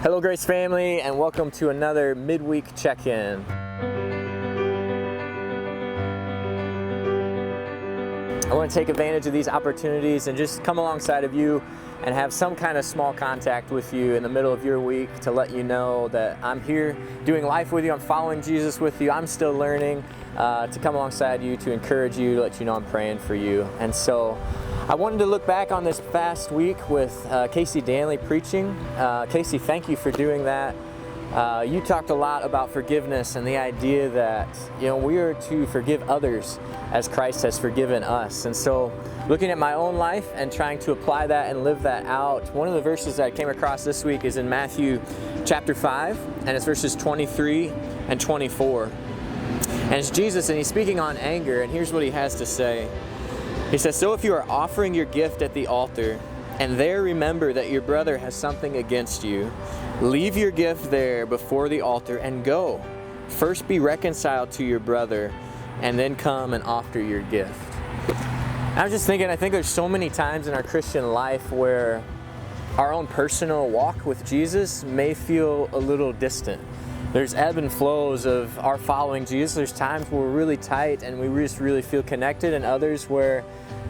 Hello Grace family, and welcome to another midweek check-in. I want to take advantage of these opportunities and just come alongside of you and have some kind of small contact with you in the middle of your week to let you know that I'm here doing life with you, I'm following Jesus with you, I'm still learning, to come alongside you, to encourage you, to let you know I'm praying for you. And so I wanted to look back on this past week with Casey Danley preaching. Casey, thank you for doing that. You talked a lot about forgiveness and the idea that, we are to forgive others as Christ has forgiven us. And so looking at my own life and trying to apply that and live that out, one of the verses that I came across this week is in Matthew chapter 5, and it's verses 23 and 24. And it's Jesus, and he's speaking on anger, and here's what he has to say. He says, "So if you are offering your gift at the altar, and there remember that your brother has something against you, leave your gift there before the altar and go. First be reconciled to your brother, and then come and offer your gift." I was just thinking, I think there's so many times in our Christian life where our own personal walk with Jesus may feel a little distant. There's ebb and flows of our following Jesus. There's times where we're really tight and we just really feel connected, and others where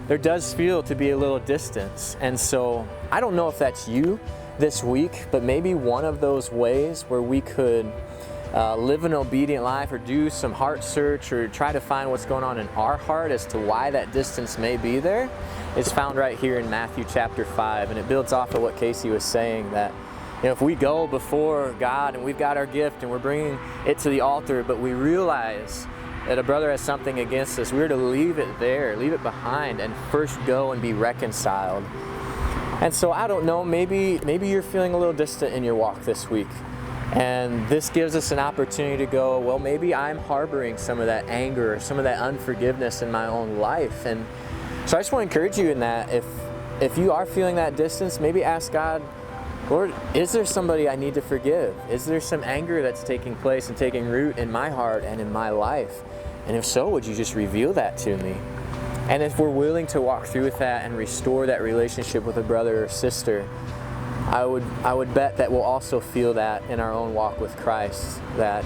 there does feel to be a little distance. And so I don't know if that's you this week, but maybe one of those ways where we could live an obedient life or do some heart search or try to find what's going on in our heart as to why that distance may be there is found right here in Matthew chapter 5. And it builds off of what Casey was saying, that if we go before God and we've got our gift and we're bringing it to the altar, but we realize that a brother has something against us, we're to leave it there, leave it behind, and first go and be reconciled. And so I don't know, maybe you're feeling a little distant in your walk this week. And this gives us an opportunity to go, well, maybe I'm harboring some of that anger or some of that unforgiveness in my own life. And so I just want to encourage you in that. If you are feeling that distance, maybe ask God, Lord, is there somebody I need to forgive? Is there some anger that's taking place and taking root in my heart and in my life? And if so, would you just reveal that to me? And if we're willing to walk through with that and restore that relationship with a brother or sister, I would bet that we'll also feel that in our own walk with Christ, that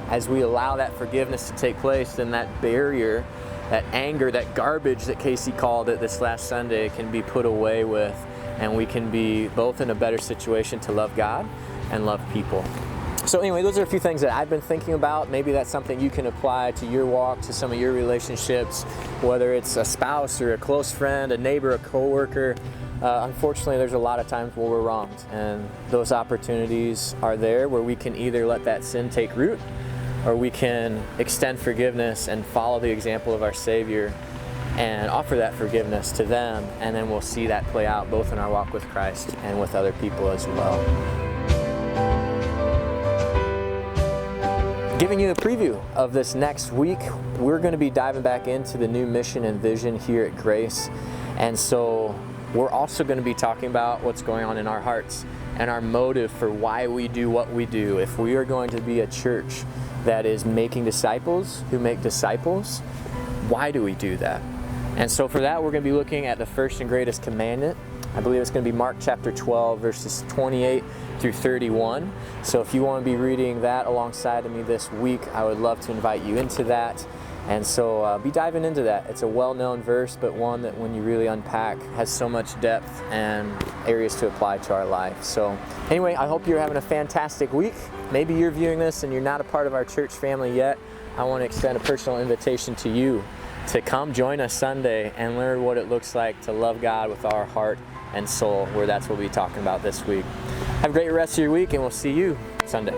as we allow that forgiveness to take place, then that barrier, that anger, that garbage that Casey called it this last Sunday can be put away with, and we can be both in a better situation to love God and love people. So anyway, those are a few things that I've been thinking about. Maybe that's something you can apply to your walk, to some of your relationships, whether it's a spouse or a close friend, a neighbor, a coworker. Unfortunately, there's a lot of times where we're wronged, and those opportunities are there where we can either let that sin take root, or we can extend forgiveness and follow the example of our Savior and offer that forgiveness to them, and then we'll see that play out both in our walk with Christ and with other people as well. Giving you a preview of this next week, we're going to be diving back into the new mission and vision here at Grace. And so we're also going to be talking about what's going on in our hearts and our motive for why we do what we do. If we are going to be a church that is making disciples who make disciples, why do we do that? And so for that, we're going to be looking at the first and greatest commandment. I believe it's going to be Mark chapter 12, verses 28 through 31. So if you want to be reading that alongside of me this week, I would love to invite you into that. And so be diving into that. It's a well-known verse, but one that when you really unpack has so much depth and areas to apply to our life. So anyway, I hope you're having a fantastic week. Maybe you're viewing this and you're not a part of our church family yet. I want to extend a personal invitation to you to come join us Sunday and learn what it looks like to love God with our heart and soul, where that's what we'll be talking about this week. Have a great rest of your week, and we'll see you Sunday.